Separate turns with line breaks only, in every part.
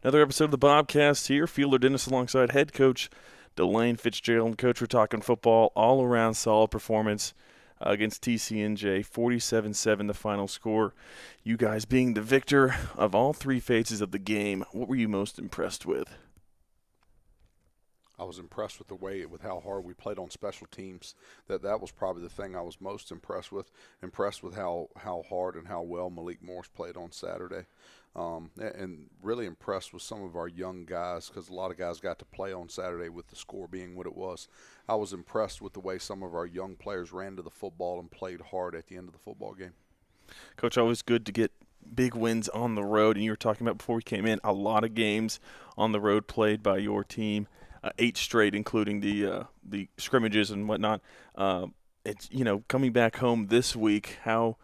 Another episode of the Bobcast here. Fielder Dennis alongside head coach DeLane Fitzgerald. Coach, we're talking football, all around solid performance against TCNJ. 47-7 the final score. You guys being the victor of all three phases of the game. What were you most impressed with?
I was impressed with how hard we played on special teams. That was probably the thing I was most impressed with. Impressed with how hard and how well Malik Morris played on Saturday. And really impressed with some of our young guys, because a lot of guys got to play on Saturday with the score being what it was. I was impressed with the way some of our young players ran to the football and played hard at the end of the football game.
Coach, always good to get big wins on the road. And you were talking about before we came in, a lot of games on the road played by your team. 8 straight, including the scrimmages and whatnot. It's coming back home this week. How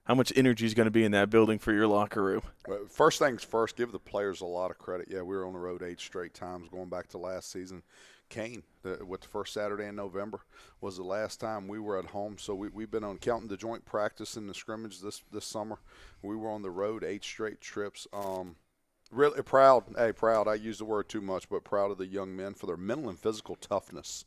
much energy is going to be in that building for your locker room?
Well, first things first, give the players a lot of credit. Yeah, we were on the road 8 straight times going back to last season. Kane, with the first Saturday in November, was the last time we were at home. So we've been on counting the joint practice and the scrimmage this summer. We were on the road 8 straight trips. Really proud. Proud. I use the word too much, but proud of the young men for their mental and physical toughness.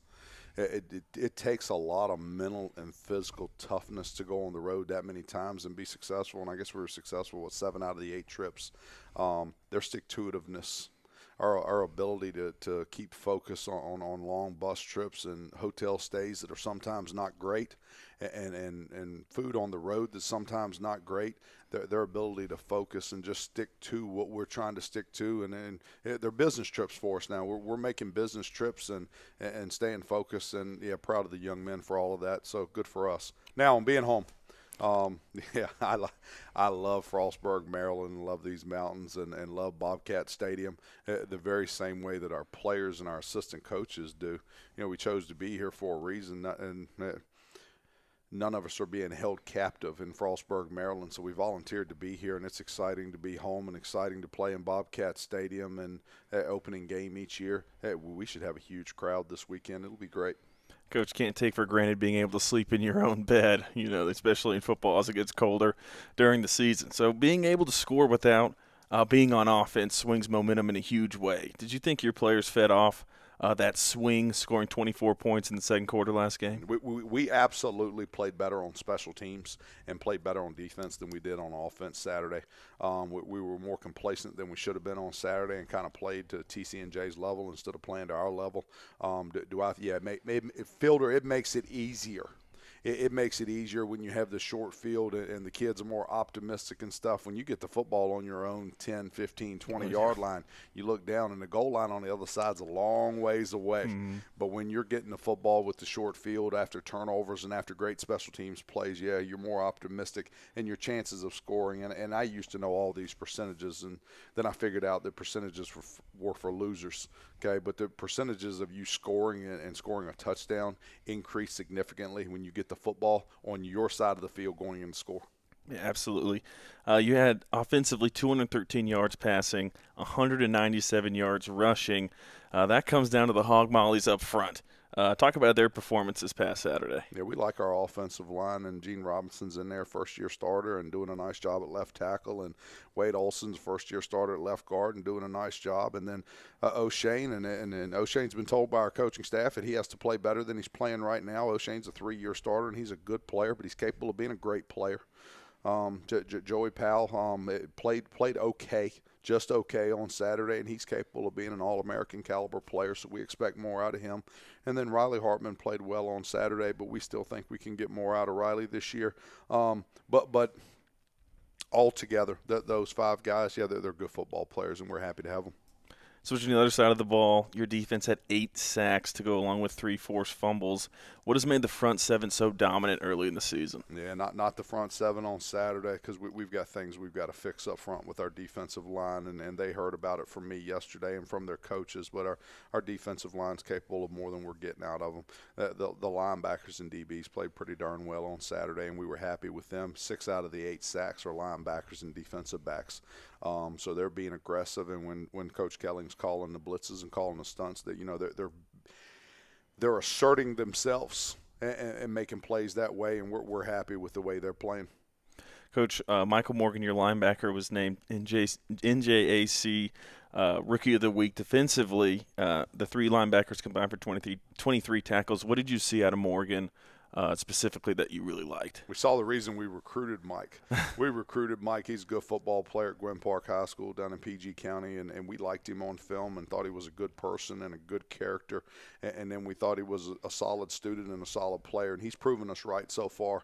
It takes a lot of mental and physical toughness to go on the road that many times and be successful. And I guess we were successful with 7 out of the 8 trips. Their stick-to-itiveness, our ability to keep focus on long bus trips and hotel stays that are sometimes not great, and food on the road that's sometimes not great. Their ability to focus and just stick to what we're trying to stick to, and they're business trips for us now. We're making business trips and staying focused, and yeah, proud of the young men for all of that. So good for us. Now on being home. I love Frostburg, Maryland, love these mountains, and love Bobcat Stadium the very same way that our players and our assistant coaches do. We chose to be here for a reason, and none of us are being held captive in Frostburg, Maryland, so we volunteered to be here, and it's exciting to be home and exciting to play in Bobcat Stadium and opening game each year. We should have a huge crowd this weekend. It'll be great.
Coach, can't take for granted being able to sleep in your own bed, especially in football as it gets colder during the season. So being able to score without being on offense swings momentum in a huge way. Did you think your players fed off that swing, scoring 24 points in the second quarter last game?
We absolutely played better on special teams and played better on defense than we did on offense Saturday. We were more complacent than we should have been on Saturday and kind of played to TCNJ's level instead of playing to our level. Fielder, it makes it easier. It makes it easier when you have the short field and the kids are more optimistic and stuff. When you get the football on your own 10, 15, 20-yard line, you look down and the goal line on the other side's a long ways away. Mm-hmm. But when you're getting the football with the short field after turnovers and after great special teams plays, yeah, you're more optimistic and your chances of scoring. And I used to know all these percentages, and then I figured out that percentages were for losers. Okay, but the percentages of you scoring and scoring a touchdown increase significantly when you get the football on your side of the field going in to score.
Yeah, absolutely. You had offensively 213 yards passing, 197 yards rushing. That comes down to the Hog Mollies up front. Talk about their performance this past Saturday.
Yeah, we like our offensive line, and Gene Robinson's in there, first-year starter, and doing a nice job at left tackle, and Wade Olson's first-year starter at left guard and doing a nice job, and then O'Shane, and O'Shane's been told by our coaching staff that he has to play better than he's playing right now. O'Shane's a 3-year starter, and he's a good player, but he's capable of being a great player. Joey Powell played okay. Just okay on Saturday, and he's capable of being an All-American caliber player, so we expect more out of him. And then Riley Hartman played well on Saturday, but we still think we can get more out of Riley this year. But altogether, those 5 guys, yeah, they're good football players, and we're happy to have them.
Switching to the other side of the ball, your defense had 8 sacks to go along with 3 forced fumbles. What has made the front 7 so dominant early in the season?
Yeah, not the front 7 on Saturday, because we've got things we've got to fix up front with our defensive line, and they heard about it from me yesterday and from their coaches. But our defensive line's capable of more than we're getting out of them. The linebackers and DBs played pretty darn well on Saturday, and we were happy with them. 6 out of the 8 sacks are linebackers and defensive backs. So they're being aggressive, and when Coach Kelling's calling the blitzes and calling the stunts, that they're asserting themselves and making plays that way, and we're happy with the way they're playing.
Coach, Michael Morgan, your linebacker, was named NJAC Rookie of the Week defensively. The three linebackers combined for 23 tackles. What did you see out of Morgan specifically that you really liked?
We saw the reason we recruited Mike. We recruited Mike. He's a good football player at Gwen Park High School down in PG County, and we liked him on film and thought he was a good person and a good character. And then we thought he was a solid student and a solid player, and he's proven us right so far.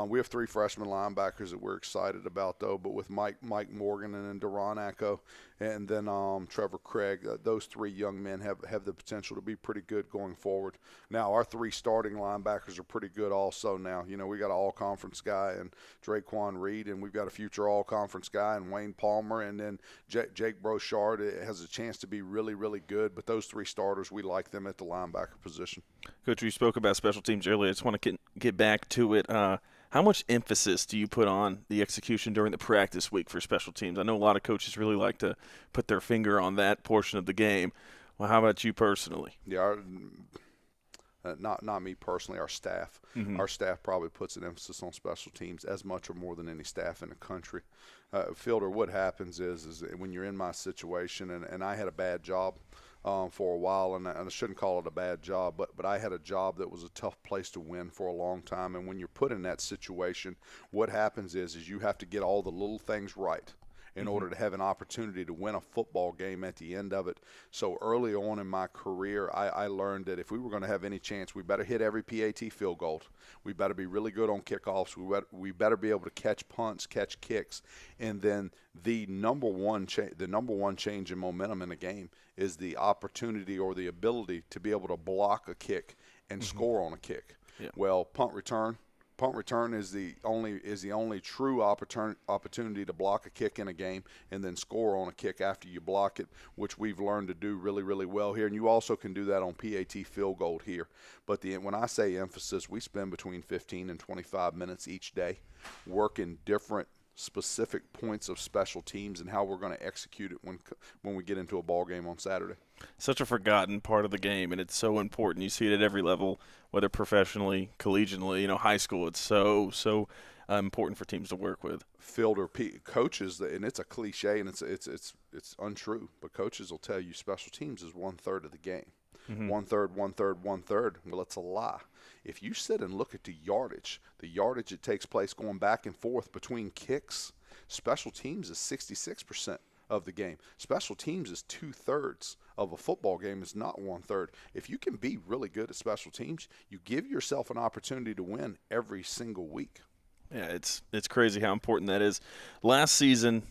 We have three freshman linebackers that we're excited about, though, but with Mike Morgan and then Deron Acko and then Trevor Craig, those three young men have the potential to be pretty good going forward. Now, our three starting linebackers are pretty good also now. You know, we got an all-conference guy and Draquan Reed, and we've got a future all-conference guy and Wayne Palmer, and then Jake Brochard has a chance to be really, really good. But those three starters, we like them at the linebacker position.
Coach, we spoke about special teams earlier. I just want to get back to it. How much emphasis do you put on the execution during the practice week for special teams? I know a lot of coaches really like to put their finger on that portion of the game. Well, how about you personally?
Yeah, not me personally, our staff.
Mm-hmm.
Our staff probably puts an emphasis on special teams as much or more than any staff in the country. Fielder, what happens is when you're in my situation, and I had a bad job for a while, and I shouldn't call it a bad job, but I had a job that was a tough place to win for a long time. And when you're put in that situation, what happens is you have to get all the little things right in order to have an opportunity to win a football game at the end of it. So early on in my career, I learned that if we were going to have any chance, we better hit every PAT field goal. We better be really good on kickoffs. We better be able to catch punts, catch kicks. And then the number one change in momentum in a game is the opportunity or the ability to be able to block a kick and score on a kick.
Yeah.
Well, punt return is the only true opportunity to block a kick in a game and then score on a kick after you block it, which we've learned to do really, really well here. And you also can do that on PAT field goal here. But when I say emphasis, we spend between 15 and 25 minutes each day working different specific points of special teams and how we're going to execute it when we get into a ball game on Saturday.
Such a forgotten part of the game, and it's so important. You see it at every level, whether professionally, collegiately, high school. It's so important for teams to work with.
Fielder coaches, and it's a cliche, and it's untrue, but coaches will tell you special teams is 1/3 of the game. Mm-hmm. 1/3. Well, it's a lie. If you sit and look at the yardage that takes place going back and forth between kicks, special teams is 66% of the game. Special teams is 2/3 of a football game, is not 1/3. If you can be really good at special teams, you give yourself an opportunity to win every single week.
Yeah, it's crazy how important that is. Last season,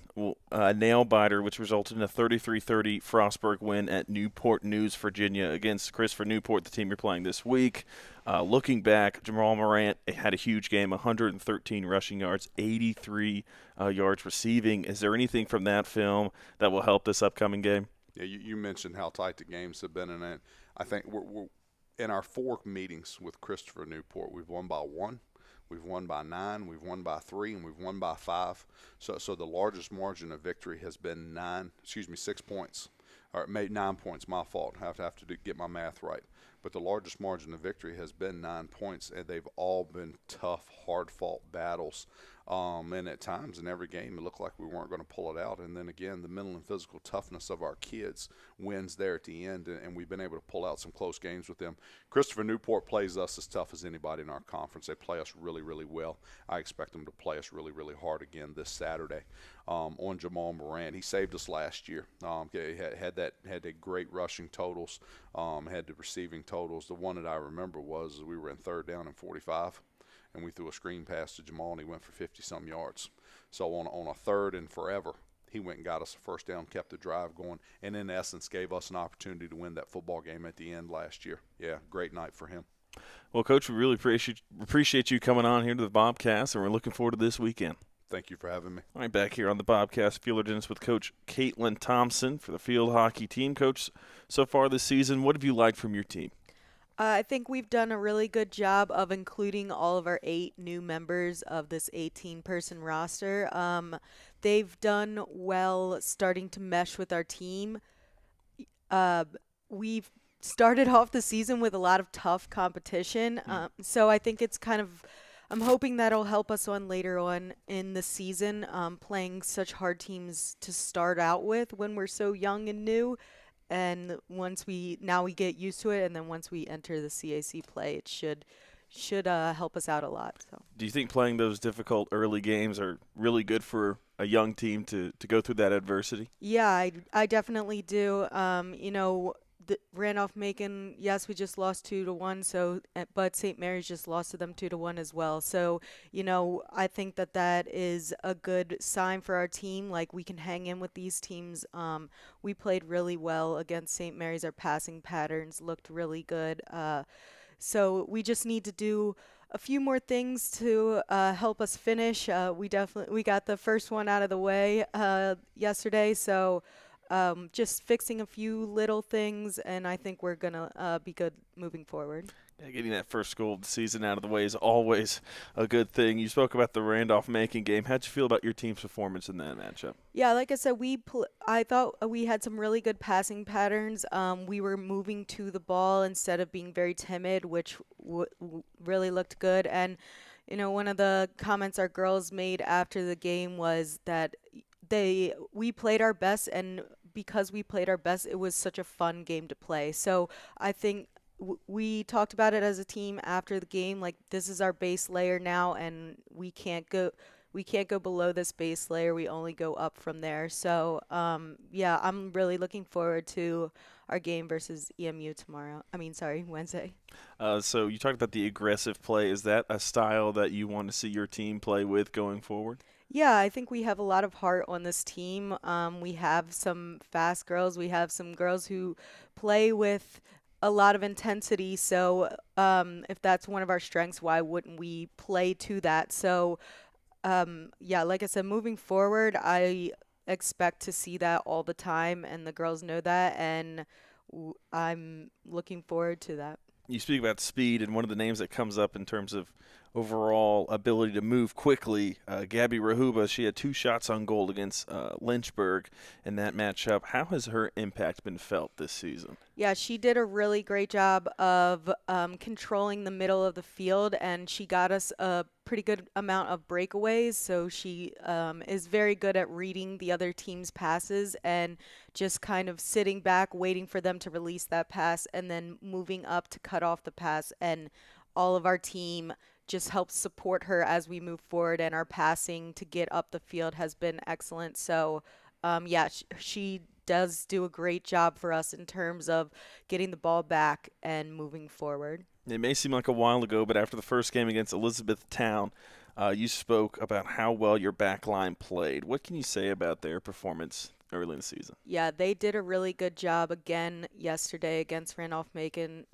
a nail-biter, which resulted in a 33-30 Frostburg win at Newport News, Virginia, against Christopher Newport, the team you're playing this week. Looking back, Jamal Morant had a huge game, 113 rushing yards, 83 yards receiving. Is there anything from that film that will help this upcoming game?
Yeah, you mentioned how tight the games have been, and I think we're in our 4 meetings with Christopher Newport, we've won by 1. We've won by 9, we've won by 3, and we've won by 5. So the largest margin of victory has been 6 points. Or made 9 points, my fault. I have to get my math right. But the largest margin of victory has been 9 points, and they've all been tough, hard-fought battles. And at times in every game, it looked like we weren't going to pull it out. And then again, the mental and physical toughness of our kids wins there at the end, and we've been able to pull out some close games with them. Christopher Newport plays us as tough as anybody in our conference. They play us really, really well. I expect them to play us really, really hard again this Saturday. On Jamal Morant, he saved us last year. He had the great rushing totals, had the receiving totals. The one that I remember was we were in 3rd down and 45. And we threw a screen pass to Jamal, and he went for 50-some yards. So on a 3rd and forever, he went and got us a first down, kept the drive going, and in essence gave us an opportunity to win that football game at the end last year. Yeah, great night for him.
Well, Coach, we really appreciate you coming on here to the Bobcast, and we're looking forward to this weekend.
Thank you for having me.
All right, back here on the Bobcast, Field Agents with Coach Kaitlin Thompson for the field hockey team. Coach, so far this season, what have you liked from your team?
I think we've done a really good job of including all of our 8 new members of this 18-person roster. They've done well starting to mesh with our team. We've started off the season with a lot of tough competition, so I think it's kind of I'm hoping that'll help us on later on in the season, playing such hard teams to start out with when we're so young and new. And once we get used to it, and then once we enter the CAC play, it should help us out a lot. So.
Do you think playing those difficult early games are really good for a young team to go through that adversity?
Yeah, I definitely do. Randolph-Macon, yes, we just lost 2-1. So, but St. Mary's just lost to them 2-1 as well. So, I think that is a good sign for our team. Like, we can hang in with these teams. We played really well against St. Mary's. Our passing patterns looked really good. So we just need to do a few more things to help us finish. We got the first one out of the way yesterday, so just fixing a few little things, and I think we're gonna be good moving forward.
Yeah, getting that first goal of the season out of the way is always a good thing. You spoke about the Randolph-Macon game. How'd you feel about your team's performance in that matchup?
Yeah, like I said, I thought we had some really good passing patterns. We were moving to the ball instead of being very timid, which really looked good. And, one of the comments our girls made after the game was that we played our best, and because we played our best, it was such a fun game to play. So I think we talked about it as a team after the game, like this is our base layer now, and we can't go below this base layer. We only go up from there. So yeah, I'm really looking forward to our game versus EMU Wednesday.
So you talked about the aggressive play. Is that a style that you want to see your team play with going forward?
Yeah, I think we have a lot of heart on this team. We have some fast girls. We have some girls who play with a lot of intensity. So if that's one of our strengths, why wouldn't we play to that? So yeah, like I said, moving forward, I expect to see that all the time, and the girls know that, and I'm looking forward to that.
You speak about speed, and one of the names that comes up in terms of overall ability to move quickly, Gabby Rahuba, she had 2 shots on goal against Lynchburg in that matchup. How has her impact been felt this season?
Yeah, she did a really great job of controlling the middle of the field, and she got us a pretty good amount of breakaways. So she is very good at reading the other team's passes and just kind of sitting back, waiting for them to release that pass, and then moving up to cut off the pass. And all of our team just helps support her as we move forward, and our passing to get up the field has been excellent. So yeah, she does do a great job for us in terms of getting the ball back and moving forward.
It may seem like a while ago, but after the first game against Elizabethtown, you spoke about how well your back line played. What can you say about their performance early in the season?
Yeah, they did a really good job again yesterday against Randolph-Macon.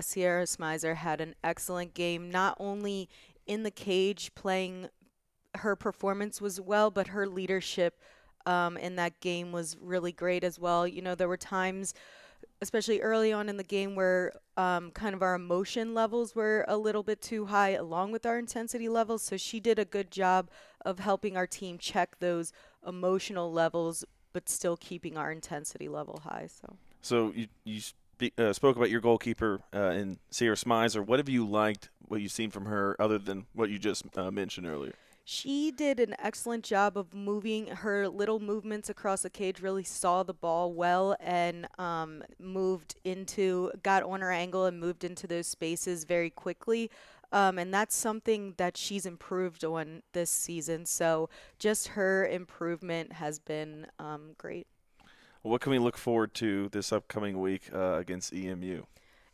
Sierra Smizer had an excellent game, not only in the cage playing, her performance was well, but her leadership in that game was really great as well. There were times, especially early on in the game, where kind of our emotion levels were a little bit too high along with our intensity levels. So she did a good job of helping our team check those emotional levels, but still keeping our intensity level high.
So you spoke about your goalkeeper in Sierra Smizer. What have you liked, what you've seen from her, other than what you just mentioned earlier?
She did an excellent job of moving. Her little movements across the cage really saw the ball well, and got on her angle and moved into those spaces very quickly. And that's something that she's improved on this season. So just her improvement has been great.
What can we look forward to this upcoming week against EMU?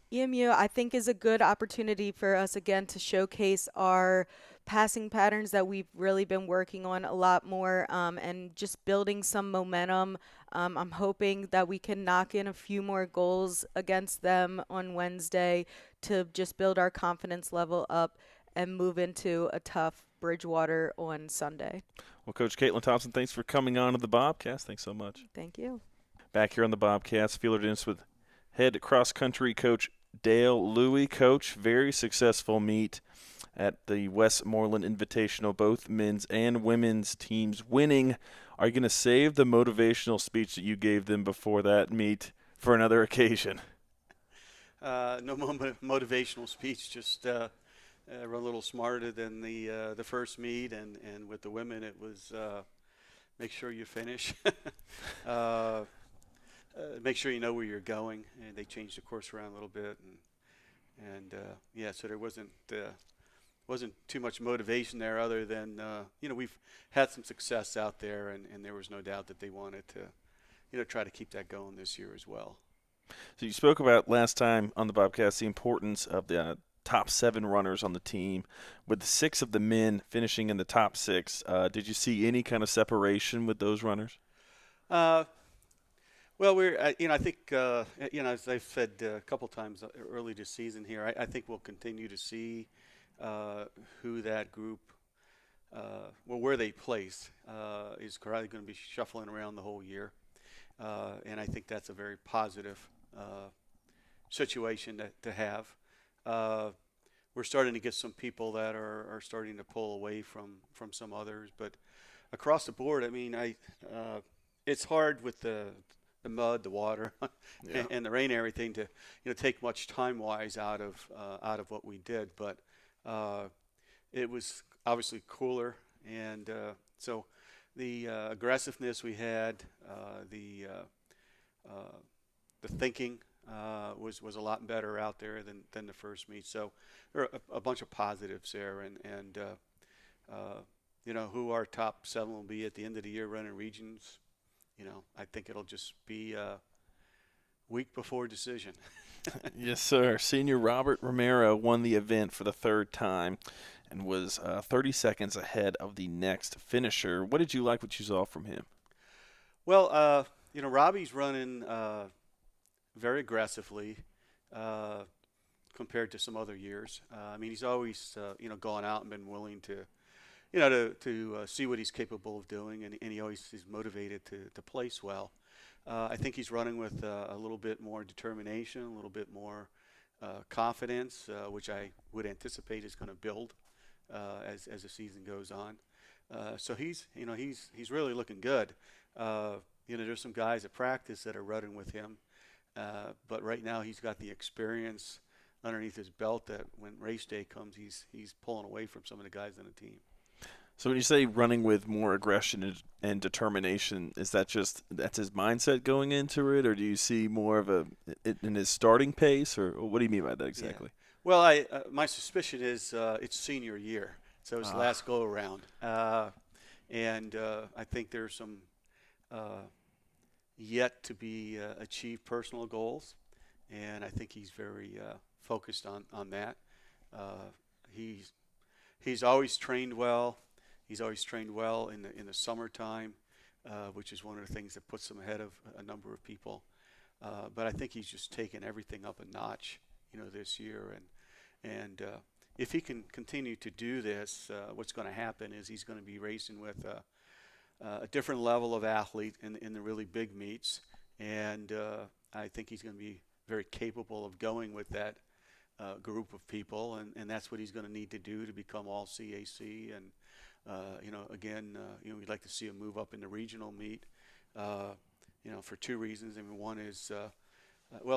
EMU, I think, is a good opportunity for us again to showcase our passing patterns that we've really been working on a lot more, and just building some momentum. I'm hoping that we can knock in a few more goals against them on Wednesday to just build our confidence level up and move into a tough Bridgewater on Sunday.
Well, Coach Kaitlin Thompson, thanks for coming on to the Bobcast. Thanks so much.
Thank you.
Back here on the Bobcast, Fielder Dennis with head cross-country coach Dale Louie. Coach, very successful meet at the Westmoreland Invitational, both men's and women's teams winning. Are you going to save the motivational speech that you gave them before that meet for another occasion?
No motivational speech, just run a little smarter than the first meet, and with the women it was make sure you finish, make sure you know where you're going, and they changed the course around a little bit, and yeah, so there wasn't too much motivation there other than we've had some success out there, and there was no doubt that they wanted to try to keep that going this year as well.
So you spoke about last time on the Bobcast the importance of the top 7 runners on the team. With 6 of the men finishing in the top 6, did you see any kind of separation with those runners?
Well, we're I think as I've said a couple times early this season here, I think we'll continue to see who that group, where they place is probably going to be shuffling around the whole year, and I think that's a very positive situation to have. We're starting to get some people that are starting to pull away from some others, but across the board, I mean, it's hard with the mud, the water,
Yeah.
and the rain, and everything to take much time wise out of what we did, but it was obviously cooler, and so the aggressiveness we had, the thinking was a lot better out there than the first meet. So there are a bunch of positives there, and who our top 7 will be at the end of the year running regions. I think it'll just be a week before decision.
Yes, sir. Senior Robert Romero won the event for the 3rd time and was 30 seconds ahead of the next finisher. What did you like what you saw from him?
Well, Robbie's running very aggressively compared to some other years. I mean, he's always gone out and been willing to see what he's capable of doing, and he always is motivated to place well. I think he's running with a little bit more determination, a little bit more confidence, which I would anticipate is going to build as the season goes on. So he's really looking good. There's some guys at practice that are running with him, but right now he's got the experience underneath his belt that when race day comes, he's pulling away from some of the guys on the team.
So when you say running with more aggression and determination, is that's his mindset going into it, or do you see more of in his starting pace, or what do you mean by that exactly?
Yeah. Well, my suspicion is it's senior year, so it's the last go around, and I think there's some yet to be achieved personal goals, and I think he's very focused on that. He's always trained well. He's always trained well in the summertime, which is one of the things that puts him ahead of a number of people. But I think he's just taken everything up a notch, this year. And if he can continue to do this, what's going to happen is he's going to be racing with a different level of athlete in the really big meets. And I think he's going to be very capable of going with that group of people. And that's what he's going to need to do to become all CAC. And we'd like to see him move up in the regional meet, for 2 reasons. I mean, one is,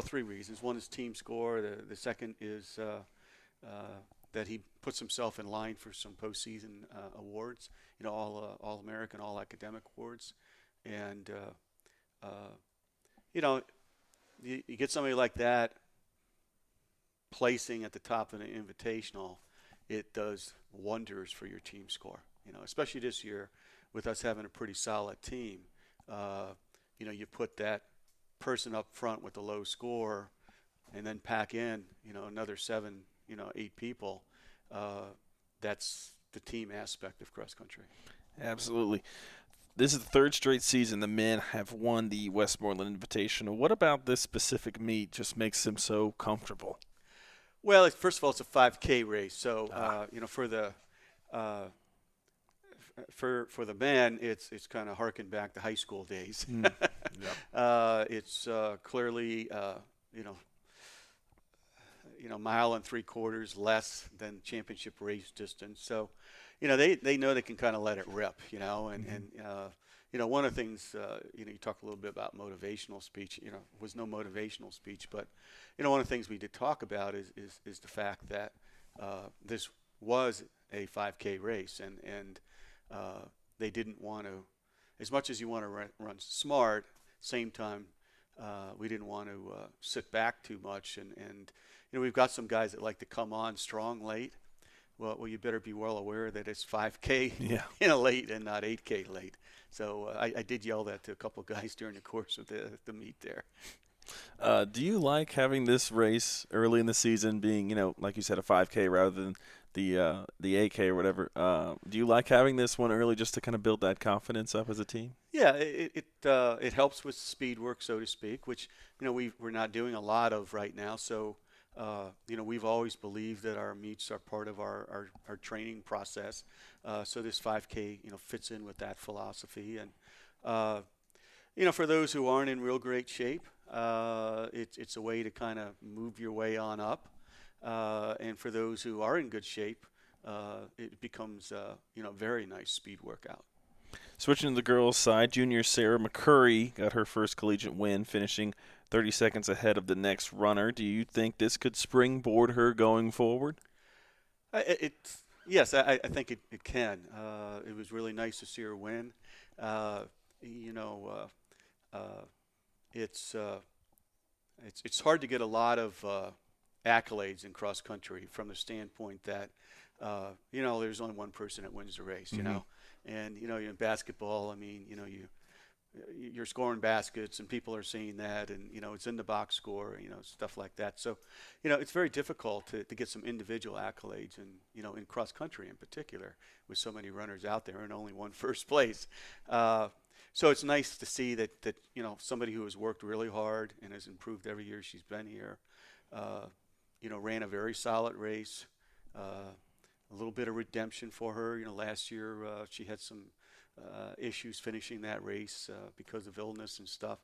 3 reasons. One is team score. The second is that he puts himself in line for some postseason awards, all American, all academic awards. And, you get somebody like that placing at the top of an invitational, it does wonders for your team score. Especially this year with us having a pretty solid team. You put that person up front with the low score and then pack in, another 7, 8 people. That's the team aspect of cross country.
Absolutely. This is the 3rd straight season the men have won the Westmoreland Invitational. What about this specific meet just makes them so comfortable?
Well, first of all, it's a 5K race. So, for the men, it's kind of harken back to high school days.
Yep.
It's clearly, mile and 3/4 less than championship race distance. So, they know they can kind of let it rip, and one of the things, you talk a little bit about motivational speech, was no motivational speech, but, one of the things we did talk about is the fact that this was a 5K race, and they didn't want to, as much as you want to run smart, same time we didn't want to sit back too much, and we've got some guys that like to come on strong late. Well, you better be well aware that it's 5K late and not 8K late. So I did yell that to a couple of guys during the course of the meet there.
Do you like having this race early in the season being, like you said, a 5K rather than the 8K or whatever? Do you like having this one early just to kind of build that confidence up as a team?
Yeah, it helps with speed work, so to speak, which we're not doing a lot of right now. So we've always believed that our meets are part of our training process. So this 5K fits in with that philosophy. And for those who aren't in real great shape, it's a way to kind of move your way on up. And for those who are in good shape, it becomes a very nice speed workout.
Switching to the girls' side, junior Sarah McCurry got her first collegiate win, finishing 30 seconds ahead of the next runner. Do you think this could springboard her going forward?
Yes, I think it can. It was really nice to see her win. It's hard to get a lot of accolades in cross country from the standpoint that there's only one person that wins the race. And in basketball, I mean, you're scoring baskets and people are seeing that, and it's in the box score, stuff like that. So it's very difficult to get some individual accolades, and in cross country in particular, with so many runners out there and only one first place. So it's nice to see that somebody who has worked really hard and has improved every year she's been here, ran a very solid race. A little bit of redemption for her. Last year she had some issues finishing that race because of illness and stuff.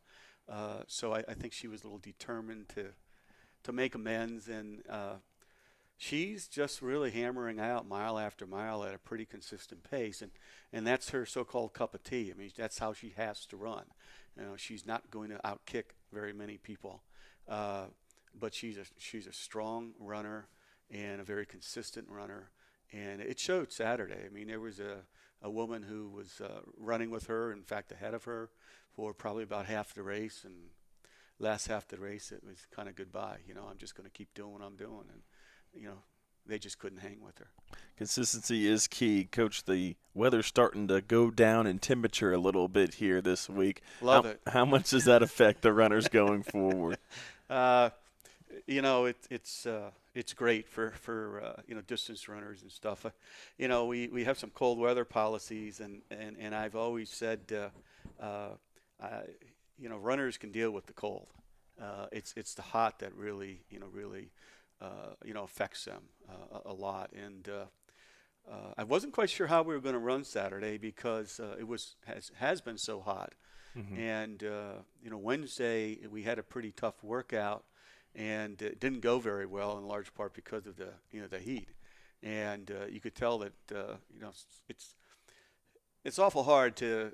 So I think she was a little determined to make amends, and she's just really hammering out mile after mile at a pretty consistent pace, and that's her so-called cup of tea. I mean, that's how she has to run. She's not going to outkick very many people, but she's a strong runner and a very consistent runner. And it showed Saturday. I mean, there was a woman who was running with her, in fact, ahead of her for probably about half the race. And last half the race, it was kind of goodbye. I'm just going to keep doing what I'm doing. And, they just couldn't hang with her.
Consistency is key. Coach, the weather's starting to go down in temperature a little bit here this week.
Love it.
How much does that affect the runners going forward?
It's great for distance runners and stuff. We have some cold weather policies, and I've always said runners can deal with the cold. It's the hot that really affects them a lot. And I wasn't quite sure how we were going to run Saturday because it has been so hot. Mm-hmm. And Wednesday we had a pretty tough workout. And it didn't go very well, in large part because of the heat, and you could tell that it's awful hard to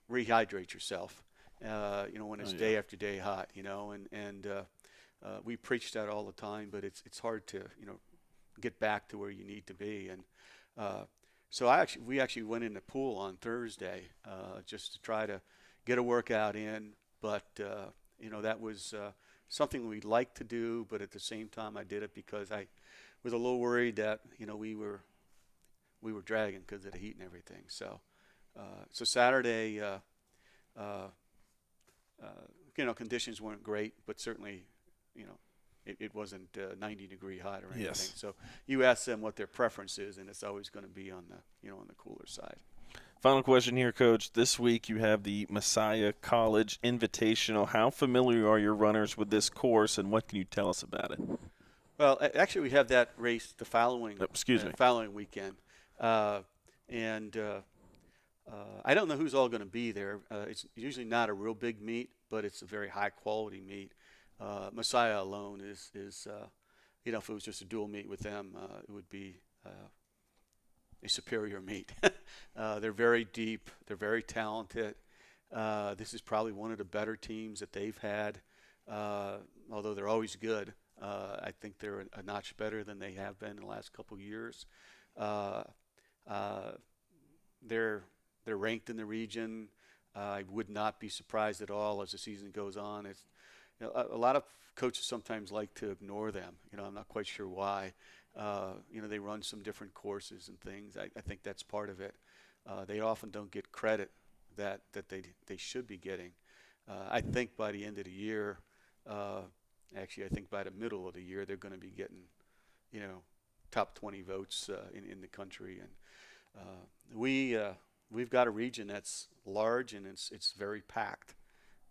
rehydrate yourself, when it's day after day hot, and we preach that all the time, but it's hard to get back to where you need to be, and so we actually went in the pool on Thursday just to try to get a workout in, but that was something we'd like to do, but at the same time I did it because I was a little worried that we were dragging because of the heat and everything. So Saturday, conditions weren't great, but certainly it wasn't 90-degree hot or anything.
Yes.
So you ask them what their preference is, and it's always going to be on the on the cooler side.
Final question here, Coach. This week you have the Messiah College Invitational. How familiar are your runners with this course, and what can you tell us about it?
Well, actually, we have that race the following weekend, and I don't know who's all going to be there. It's usually not a real big meet, but it's a very high-quality meet. Messiah alone is if it was just a dual meet with them, it would be a superior meet. They're very deep. They're very talented. This is probably one of the better teams that they've had, although they're always good. I think they're a notch better than they have been in the last couple of years. Uh, uh, they're ranked in the region. I would not be surprised at all as the season goes on. It's, a lot of coaches sometimes like to ignore them. I'm not quite sure why. They run some different courses and things. I think that's part of it. They often don't get credit that they should be getting. I think by the end of the year, actually, I think by the middle of the year, they're going to be getting, top 20 votes in the country. And we've got a region that's large and it's very packed.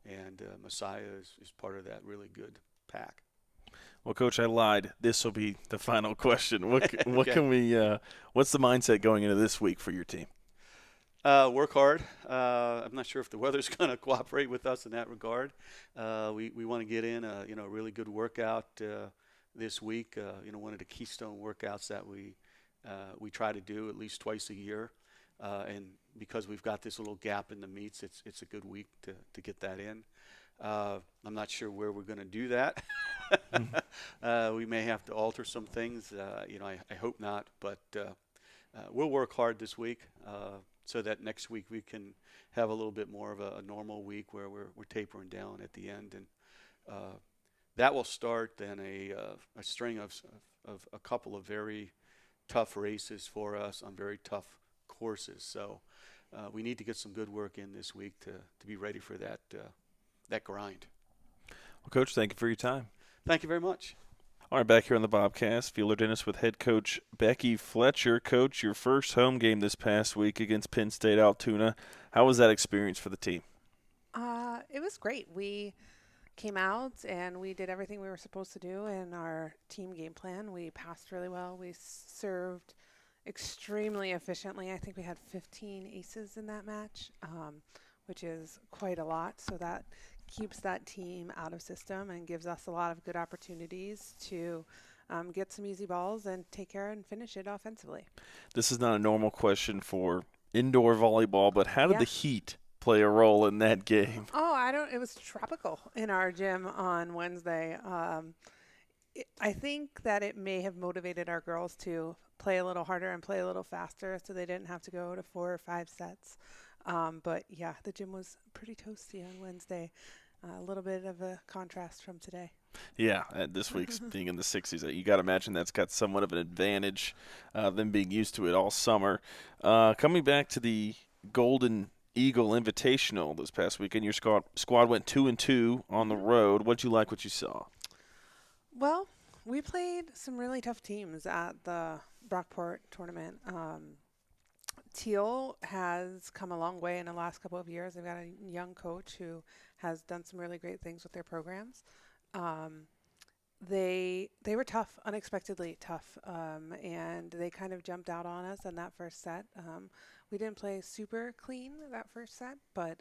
And Messiah is part of that really good pack.
Well, Coach, I lied. This will be the final question. What
Okay.
can we? What's the mindset going into this week for your team?
Work hard. I'm not sure if the weather's going to cooperate with us in that regard. We want to get in a really good workout this week. One of the keystone workouts that we try to do at least twice a year. And because we've got this little gap in the meets, it's a good week to get that in. I'm not sure where we're going to do that. We may have to alter some things. I hope not, but we'll work hard this week so that next week we can have a little bit more of a normal week where we're tapering down at the end, and that will start then a string of a couple of very tough races for us on very tough courses. So we need to get some good work in this week to be ready for that grind.
Well, Coach, thank you for your time.
Thank you very much.
All right, back here on the Bobcast, Fielder Dennis with head coach Becky Fletcher. Coach, your first home game this past week against Penn State Altoona. How was that experience for the team?
It was great. We came out and we did everything we were supposed to do in our team game plan. We passed really well. We served extremely efficiently. I think we had 15 aces in that match, which is quite a lot. So that keeps that team out of system and gives us a lot of good opportunities to get some easy balls and take care and finish it offensively.
This is not a normal question for indoor volleyball, but how did the heat play a role in that game?
It was tropical in our gym on Wednesday. I think that it may have motivated our girls to play a little harder and play a little faster so they didn't have to go to 4 or 5 sets. But yeah, the gym was pretty toasty on Wednesday. A little bit of a contrast from today.
Yeah, this week's being in the 60s, you got to imagine that's got somewhat of an advantage, them being used to it all summer. Coming back to the Golden Eagle Invitational this past weekend, your squad went 2-2 on the road. What'd you like what you saw?
Well, we played some really tough teams at the Brockport tournament. Teal has come a long way in the last couple of years. They've got a young coach who has done some really great things with their programs. They were tough, unexpectedly tough, and they kind of jumped out on us in that first set. We didn't play super clean that first set, but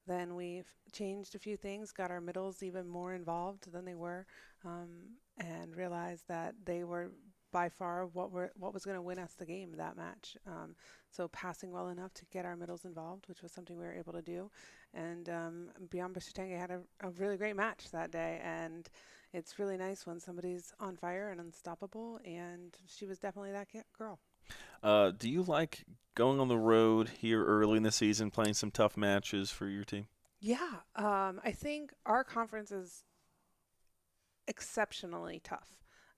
then we've changed a few things, got our middles even more involved than they were, and realized that they were by far what was going to win us the game that match. So passing well enough to get our middles involved, which was something we were able to do. And Beyond Bishatange had a really great match that day. And it's really nice when somebody's on fire and unstoppable. And she was definitely that girl.
Do you like going on the road here early in the season, playing some tough matches for your team?
Yeah. I think our conference is exceptionally tough.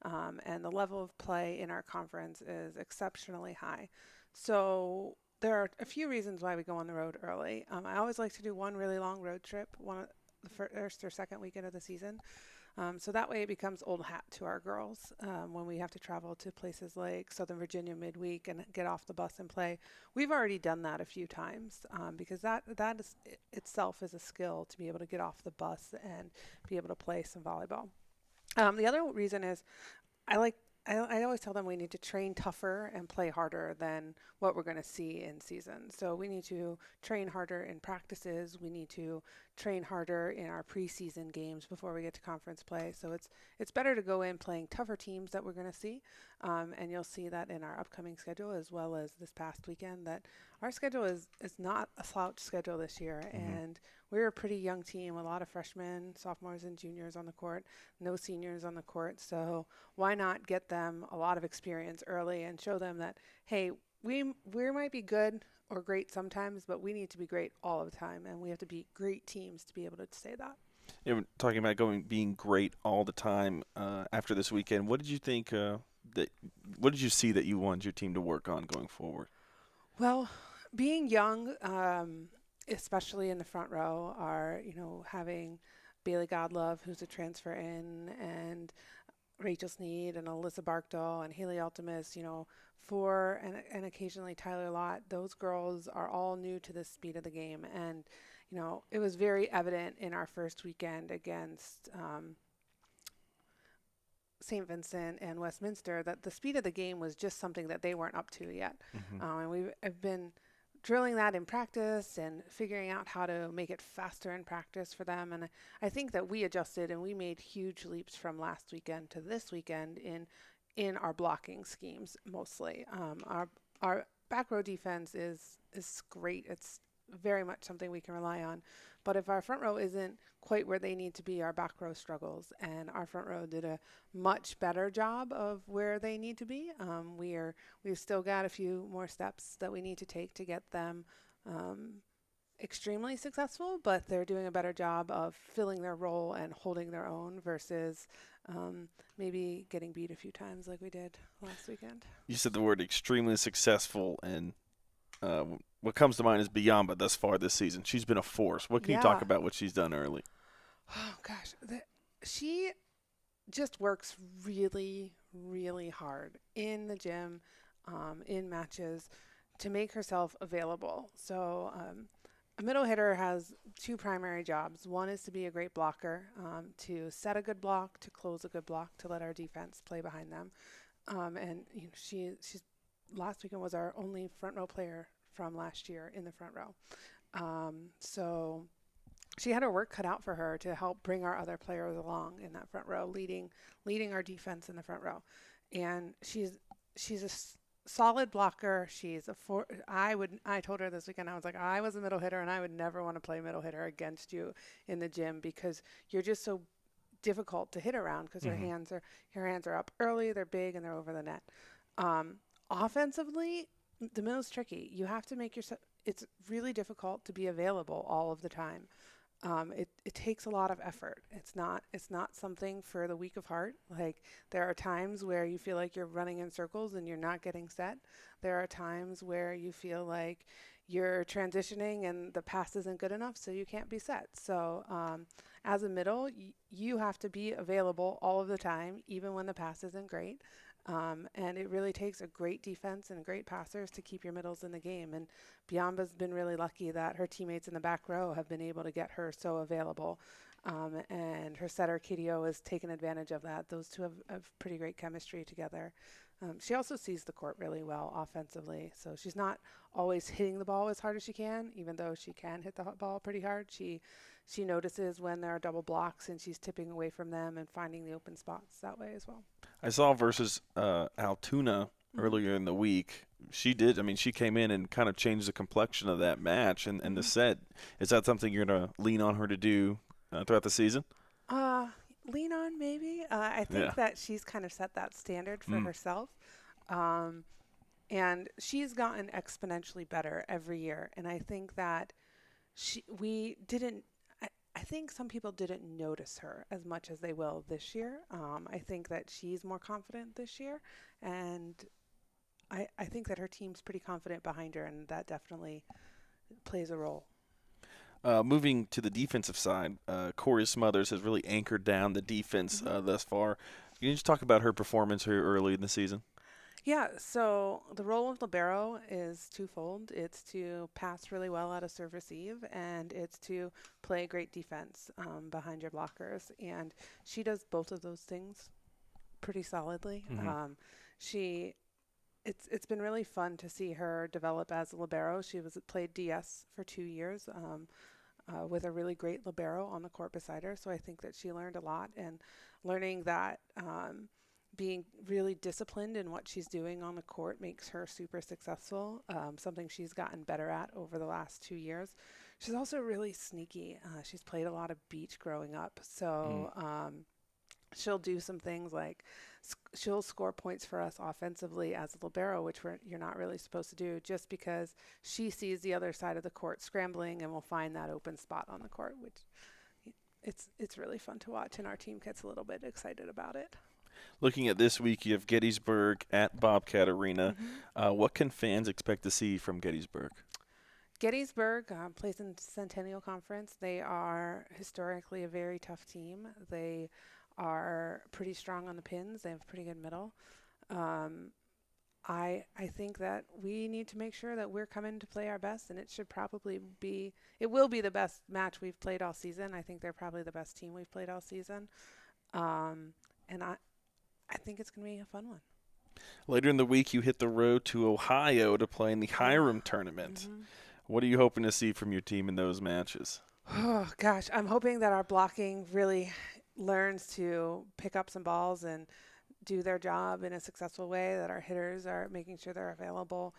And the level of play in our conference is exceptionally high. So there are a few reasons why we go on the road early. I always like to do one really long road trip, the first or second weekend of the season. So that way it becomes old hat to our girls when we have to travel to places like Southern Virginia midweek and get off the bus and play. We've already done that a few times because that is itself is a skill to be able to get off the bus and be able to play some volleyball. The other reason is I always tell them we need to train tougher and play harder than what we're going to see in season. So we need to train harder in practices. We need to train harder in our preseason games before we get to conference play. So it's better to go in playing tougher teams that we're going to see, and you'll see that in our upcoming schedule as well as this past weekend. That our schedule is not a slouch schedule this year, and we're a pretty young team. A lot of freshmen, sophomores, and juniors on the court. No seniors on the court. So why not get them a lot of experience early and show them that, hey, we might be good or great sometimes, but we need to be great all of the time, and we have to be great teams to be able to say that.
Yeah, we're talking about being great all the time after this weekend. What did you think? What did you see that you wanted your team to work on going forward?
Well, being young, especially in the front row, are having Bailey Godlove, who's a transfer in, and Rachel Sneed and Alyssa Barkdahl and Haley Altemus, and occasionally Tyler Lott. Those girls are all new to the speed of the game. And, it was very evident in our first weekend against St. Vincent and Westminster that the speed of the game was just something that they weren't up to yet. And we've been drilling that in practice and figuring out how to make it faster in practice for them. And I think that we adjusted and we made huge leaps from last weekend to this weekend in our blocking schemes mostly. Our back row defense is great. It's very much something we can rely on. But if our front row isn't quite where they need to be, our back row struggles. And our front row did a much better job of where they need to be. We've still got a few more steps that we need to take to get them extremely successful, but they're doing a better job of filling their role and holding their own versus maybe getting beat a few times like we did last weekend.
You said the word extremely successful, and what comes to mind is Biamba thus far this season. She's been a force. What can you talk about what she's done early?
Oh, gosh. She just works really, really hard in the gym, in matches, to make herself available. So a middle hitter has two primary jobs. One is to be a great blocker, to set a good block, to close a good block, to let our defense play behind them. And she's last weekend was our only front row player from last year in the front row. So she had her work cut out for her to help bring our other players along in that front row, leading our defense in the front row. And she's a solid blocker. I told her this weekend, I was like, I was a middle hitter and I would never want to play middle hitter against you in the gym because you're just so difficult to hit around because her hands are up early, they're big, and they're over the net. Offensively, the middle's tricky. You have to make yourself. It's really difficult to be available all of the time. It takes a lot of effort. It's not something for the weak of heart. Like, there are times where you feel like you're running in circles and you're not getting set. There are times where you feel like you're transitioning and the pass isn't good enough, so you can't be set. So as a middle, you have to be available all of the time, even when the pass isn't great. And it really takes a great defense and great passers to keep your middles in the game. And Biamba's been really lucky that her teammates in the back row have been able to get her so available. And her setter, KDO, has taken advantage of that. Those two have pretty great chemistry together. She also sees the court really well offensively. So she's not always hitting the ball as hard as she can, even though she can hit the ball pretty hard. She notices when there are double blocks and she's tipping away from them and finding the open spots that way as well.
I saw versus Altoona earlier in the week. She came in and kind of changed the complexion of that match and the set. Is that something you're going to lean on her to do throughout the season?
Lean on, maybe. I think that she's kind of set that standard for herself. And she's gotten exponentially better every year. And I think that I think some people didn't notice her as much as they will this year. I think that she's more confident this year. And I think that her team's pretty confident behind her, and that definitely plays a role.
Moving to the defensive side, Corey Smothers has really anchored down the defense thus far. Can you just talk about her performance here early in the season?
Yeah, so the role of libero is twofold. It's to pass really well out of serve receive, and it's to play great defense behind your blockers. And she does both of those things pretty solidly. It's been really fun to see her develop as a libero. She played DS for 2 years. with a really great libero on the court beside her. So I think that she learned a lot, and learning that being really disciplined in what she's doing on the court makes her super successful, something she's gotten better at over the last 2 years. She's also really sneaky. She's played a lot of beach growing up. So she'll do some things like she'll score points for us offensively as a libero, which you're not really supposed to do, just because she sees the other side of the court scrambling and will find that open spot on the court, which it's really fun to watch, and our team gets a little bit excited about it.
Looking at this week, you have Gettysburg at Bobcat Arena. What can fans expect to see from Gettysburg?
Gettysburg plays in Centennial Conference. They are historically a very tough team. They are pretty strong on the pins. They have a pretty good middle. I think that we need to make sure that we're coming to play our best, and it will be the best match we've played all season. I think they're probably the best team we've played all season. And I think it's going to be a fun one.
Later in the week, you hit the road to Ohio to play in the Hiram tournament. What are you hoping to see from your team in those matches?
Oh, gosh. I'm hoping that our blocking really learns to pick up some balls and do their job in a successful way, that our hitters are making sure they're available,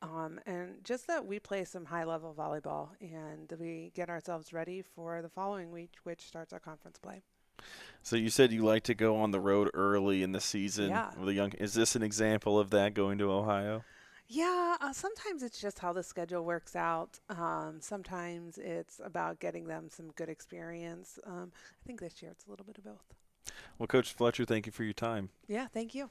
and just that we play some high-level volleyball and we get ourselves ready for the following week, which starts our conference play.
So you said you like to go on the road early in the season.
Yeah.
With a young. Is this an example of that, going to Ohio?
Yeah, sometimes it's just how the schedule works out. Sometimes it's about getting them some good experience. I think this year it's a little bit of both.
Well, Coach Fletcher, thank you for your time.
Yeah, thank you.